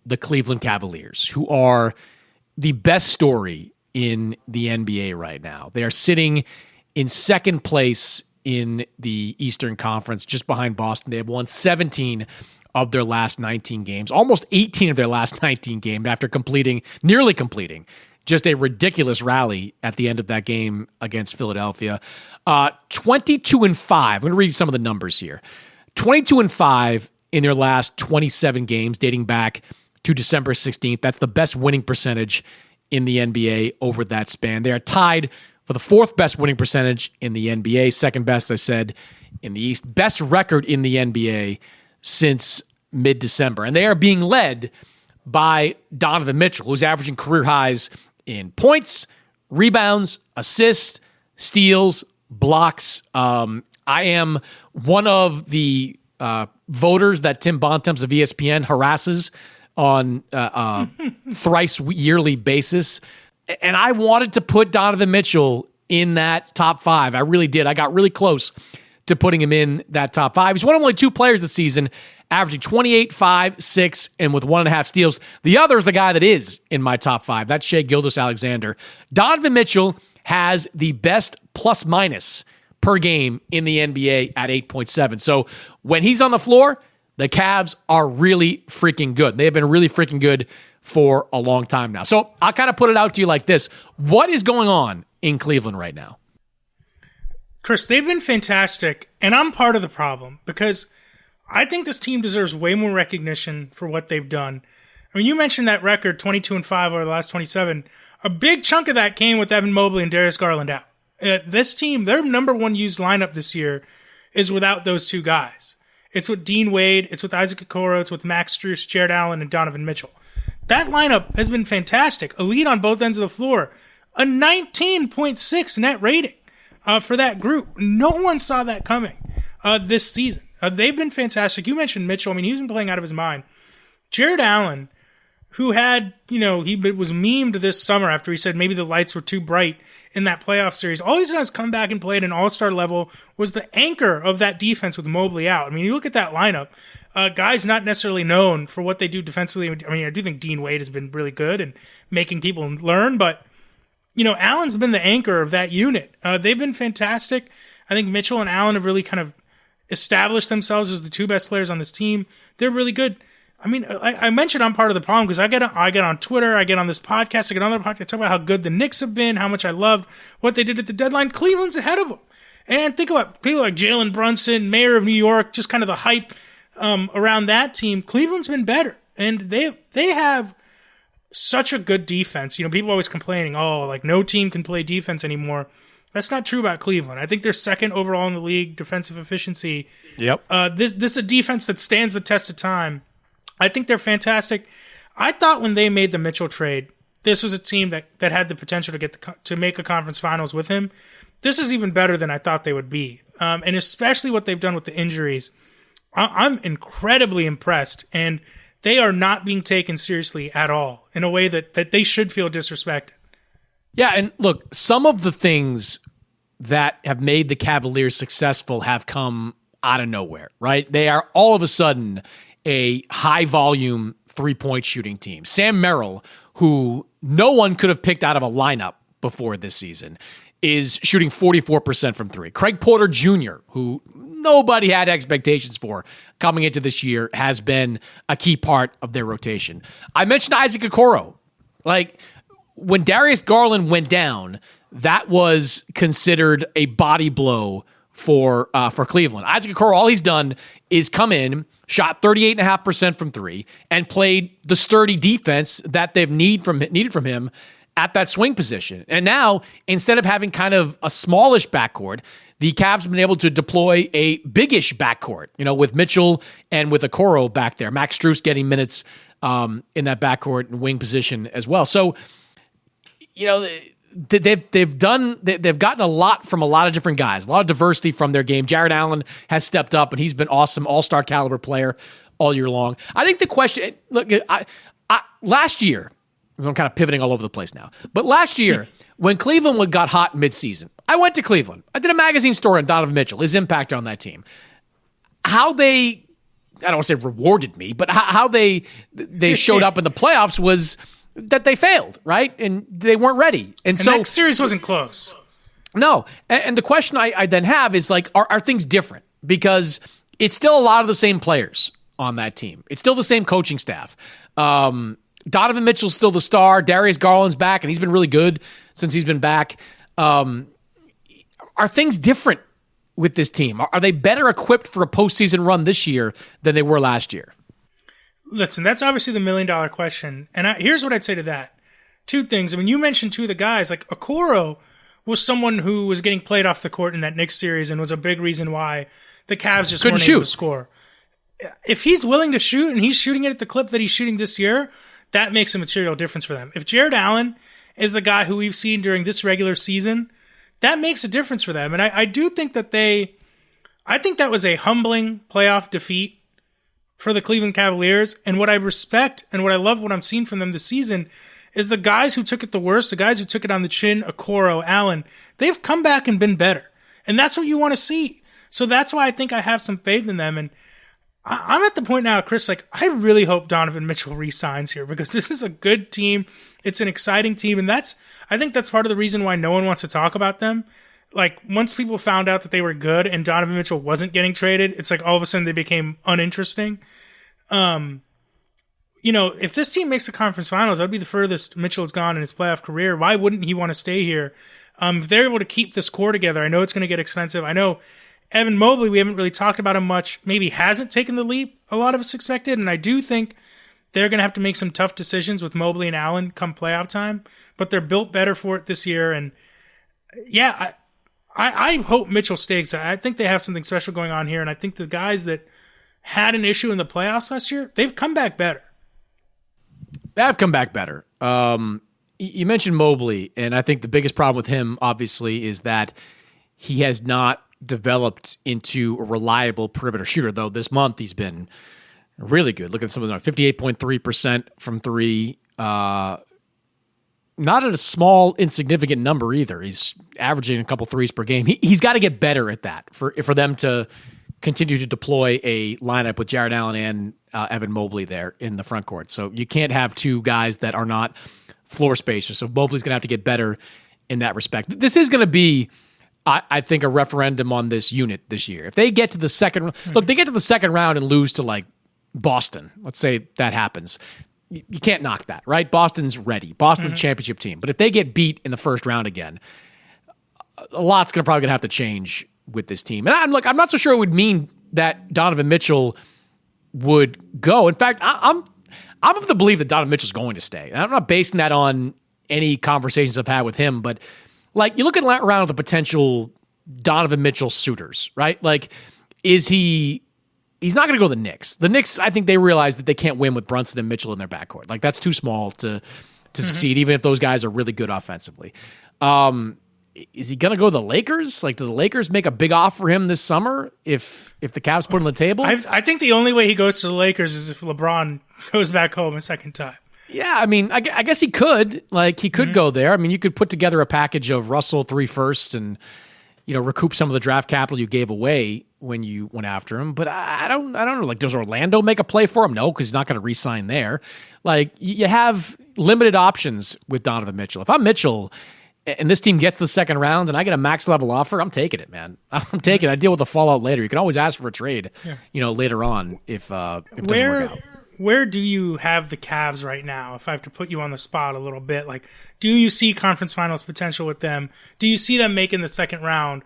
the Cleveland Cavaliers, who are the best story in the NBA right now. They are sitting in second place in the Eastern Conference, just behind Boston. They have won 17 of their last 19 games, almost 18 of their last 19 games after nearly completing just a ridiculous rally at the end of that game against Philadelphia. 22-5. I'm going to read some of the numbers here. 22-5 in their last 27 games dating back to December 16th. That's the best winning percentage in the NBA over that span. They are tied for the fourth best winning percentage in the NBA, second best, I said, in the East. Best record in the NBA since mid-December. And they are being led by Donovan Mitchell, who's averaging career highs in points, rebounds, assists, steals, blocks. I am one of the voters that Tim Bontemps of ESPN harasses on thrice yearly basis. And I wanted to put Donovan Mitchell in that top five. I really did. I got really close to putting him in that top five. He's one of only two players this season averaging 28, 5, 6, and with 1.5 steals. The other is the guy that is in my top five. That's Shai Gilgeous-Alexander. Donovan Mitchell has the best plus-minus per game in the NBA at 8.7. So when he's on the floor, the Cavs are really freaking good. They have been really freaking good for a long time now. So I'll kind of put it out to you like this. What is going on in Cleveland right now? Chris, they've been fantastic, and I'm part of the problem because I think this team deserves way more recognition for what they've done. I mean, you mentioned that record, 22-5 over the last 27. A big chunk of that came with Evan Mobley and Darius Garland out. This team, their number one used lineup this year is without those two guys. It's with Dean Wade, it's with Isaac Okoro, it's with Max Strus, Jared Allen, and Donovan Mitchell. That lineup has been fantastic. A lead on both ends of the floor. A 19.6 net rating for that group. No one saw that coming this season. They've been fantastic. You mentioned Mitchell. I mean, he's been playing out of his mind. Jared Allen, who had, he was memed this summer after he said maybe the lights were too bright in that playoff series. All he's done is come back and play at an all-star level, was the anchor of that defense with Mobley out. I mean, you look at that lineup, guys not necessarily known for what they do defensively. I mean, I do think Dean Wade has been really good and making people learn, but, Allen's been the anchor of that unit. They've been fantastic. I think Mitchell and Allen have really kind of established themselves as the two best players on this team. They're really good. I mean, I mentioned I'm part of the problem because I get on Twitter, I get on this podcast, I get on other podcasts, talk about how good the Knicks have been, how much I loved what they did at the deadline. Cleveland's ahead of them. And think about people like Jalen Brunson, mayor of New York, just kind of the hype around that team. Cleveland's been better. And they have such a good defense. People always complaining, no team can play defense anymore. That's not true about Cleveland. I think they're second overall in the league, defensive efficiency. Yep. This is a defense that stands the test of time. I think they're fantastic. I thought when they made the Mitchell trade, this was a team that had the potential to make a conference finals with him. This is even better than I thought they would be. And especially what they've done with the injuries. I'm incredibly impressed. And they are not being taken seriously at all in a way that they should feel disrespected. Yeah, and look, some of the things that have made the Cavaliers successful have come out of nowhere, right? They are all of a sudden a high-volume three-point shooting team. Sam Merrill, who no one could have picked out of a lineup before this season, is shooting 44% from three. Craig Porter Jr., who nobody had expectations for coming into this year, has been a key part of their rotation. I mentioned Isaac Okoro. When Darius Garland went down, that was considered a body blow for Cleveland. Isaac Okoro, all he's done is come in, shot 38.5% from three, and played the sturdy defense that they've needed from him at that swing position. And now, instead of having kind of a smallish backcourt, the Cavs have been able to deploy a biggish backcourt, with Mitchell and with Okoro back there. Max Strus getting minutes in that backcourt and wing position as well. So, they've gotten a lot from a lot of different guys, a lot of diversity from their game. Jared Allen has stepped up, and he's been awesome, all-star caliber player all year long. I think the question, look, last year, I'm kind of pivoting all over the place now, but last year, when Cleveland got hot midseason, I went to Cleveland. I did a magazine story on Donovan Mitchell, his impact on that team. How they I don't want to say rewarded me, but how they showed up in the playoffs was that they failed, right? And they weren't ready. And so that series wasn't close. No. And the question I then have is like, are things different? Because it's still a lot of the same players on that team. It's still the same coaching staff. Donovan Mitchell's still the star. Darius Garland's back, and he's been really good since he's been back. Are things different with this team? Are they better equipped for a postseason run this year than they were last year? Listen, that's obviously the $1,000,000 question. And here's what I'd say to that. Two things. I mean, you mentioned two of the guys. Like, Okoro was someone who was getting played off the court in that Knicks series and was a big reason why the Cavs just weren't able to score. If he's willing to shoot and he's shooting it at the clip that he's shooting this year, that makes a material difference for them. If Jared Allen is the guy who we've seen during this regular season, that makes a difference for them. And I do think that I think that was a humbling playoff defeat for the Cleveland Cavaliers. And what I respect and what I love what I'm seeing from them this season is the guys who took it the worst, the guys who took it on the chin, Okoro, Allen, they've come back and been better. And that's what you want to see. So that's why I think I have some faith in them. And I'm at the point now, Chris, like, I really hope Donovan Mitchell re-signs here because this is a good team. It's an exciting team. And I think that's part of the reason why no one wants to talk about them. Like, once people found out that they were good and Donovan Mitchell wasn't getting traded, it's like all of a sudden they became uninteresting. If this team makes the conference finals, that'd be the furthest Mitchell has gone in his playoff career. Why wouldn't he want to stay here? If they're able to keep this core together, I know it's going to get expensive. I know Evan Mobley, we haven't really talked about him much, maybe hasn't taken the leap a lot of us expected, and I do think they're going to have to make some tough decisions with Mobley and Allen come playoff time, but they're built better for it this year. And yeah, I hope Mitchell stays. I think they have something special going on here, and I think the guys that had an issue in the playoffs last year, they've come back better. They have come back better. You mentioned Mobley, and I think the biggest problem with him, obviously, is that he has not developed into a reliable perimeter shooter, though this month he's been really good. Look at some of them, 58.3% from three. Not at a small, insignificant number either. He's averaging a couple threes per game. He's got to get better at that for them to continue to deploy a lineup with Jared Allen and Evan Mobley there in the front court. So you can't have two guys that are not floor spacers. So Mobley's going to have to get better in that respect. This is going to be, I think, a referendum on this unit this year. If they get to the second, look, they get to the second round and lose to like Boston. Let's say that happens. You can't knock that, right? Boston's ready. Boston's championship team. But if they get beat in the first round again, a lot's probably going to have to change with this team. And I'm not so sure it would mean that Donovan Mitchell would go. In fact, I'm of the belief that Donovan Mitchell's going to stay. And I'm not basing that on any conversations I've had with him, but like, you look around the potential Donovan Mitchell suitors, right? Like, he's not going to go to the Knicks. The Knicks, I think they realize that they can't win with Brunson and Mitchell in their backcourt. Like, that's too small to succeed, even if those guys are really good offensively. Is he going to go to the Lakers? Like, do the Lakers make a big offer for him this summer if the Cavs put him on the table? I think the only way he goes to the Lakers is if LeBron goes back home a second time. Yeah, I mean, I guess he could. Like, he could go there. I mean, you could put together a package of Russell 3 firsts and, recoup some of the draft capital you gave away when you went after him. But I don't know. Like, does Orlando make a play for him? No, because he's not going to re-sign there. Like, you have limited options with Donovan Mitchell. If I'm Mitchell and this team gets to the second round and I get a max level offer, I'm taking it, man. I'm taking it. I deal with the fallout later. You can always ask for a trade, later on if it doesn't work out. Where do you have the Cavs right now? If I have to put you on the spot a little bit, like, do you see conference finals potential with them? Do you see them making the second round?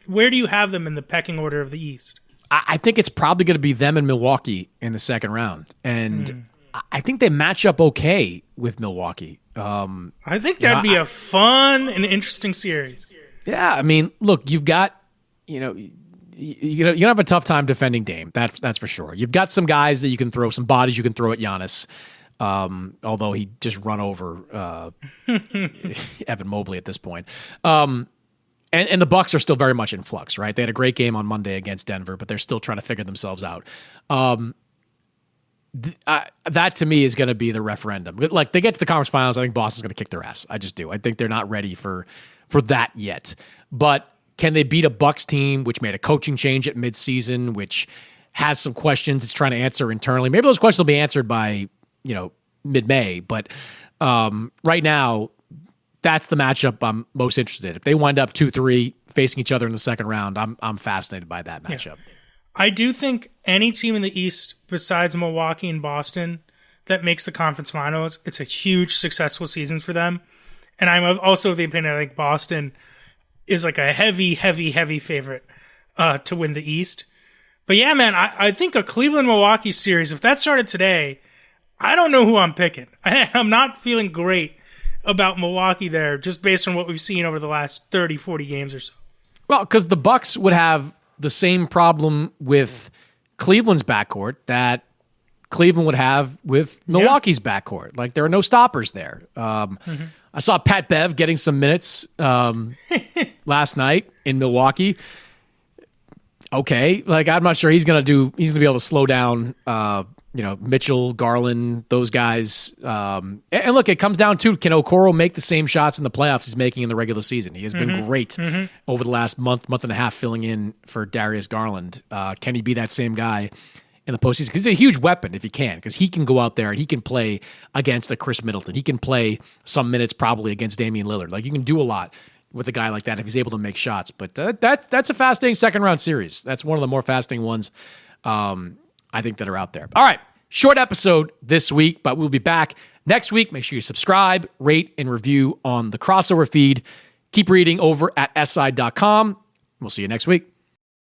Where do you have them in the pecking order of the East? I think it's probably going to be them and Milwaukee in the second round. And I think they match up okay with Milwaukee. I think that'd be a fun and interesting series. Yeah, I mean, look, you've got, you don't have a tough time defending Dame. That's for sure. You've got some guys that you can throw, some bodies you can throw at Giannis. Although he just run over Evan Mobley at this point. And the Bucks are still very much in flux, right? They had a great game on Monday against Denver, but they're still trying to figure themselves out. That to me is going to be the referendum. Like, they get to the conference finals, I think Boston's going to kick their ass. I just do. I think they're not ready for that yet. But can they beat a Bucks team which made a coaching change at midseason, which has some questions it's trying to answer internally. Maybe those questions will be answered by, mid-May. But right now, that's the matchup I'm most interested in. If they wind up 2-3 facing each other in the second round, I'm fascinated by that matchup. Yeah. I do think any team in the East besides Milwaukee and Boston that makes the conference finals, it's a huge successful season for them. And I'm also of the opinion I think Boston is like a heavy, heavy, heavy favorite to win the East. But yeah, man, I think a Cleveland-Milwaukee series, if that started today, I don't know who I'm picking. I'm not feeling great about Milwaukee there, just based on what we've seen over the last 30, 40 games or so. Well, because the Bucks would have the same problem with Cleveland's backcourt that Cleveland would have with Milwaukee's backcourt. Like, there are no stoppers there. I saw Pat Bev getting some minutes last night in Milwaukee. Okay, like, I'm not sure he's gonna be able to slow down Mitchell, Garland, those guys. And look, it comes down to, can Okoro make the same shots in the playoffs he's making in the regular season? He has been great over the last month and a half filling in for Darius Garland. Can he be that same guy in the postseason? Because he's a huge weapon if he can, because he can go out there and he can play against a Chris Middleton. He can play some minutes probably against Damian Lillard. Like, you can do a lot with a guy like that if he's able to make shots. But that's a fascinating second-round series. That's one of the more fascinating ones I think that are out there. All right, short episode this week, but we'll be back next week. Make sure you subscribe, rate, and review on the Crossover feed. Keep reading over at si.com. We'll see you next week.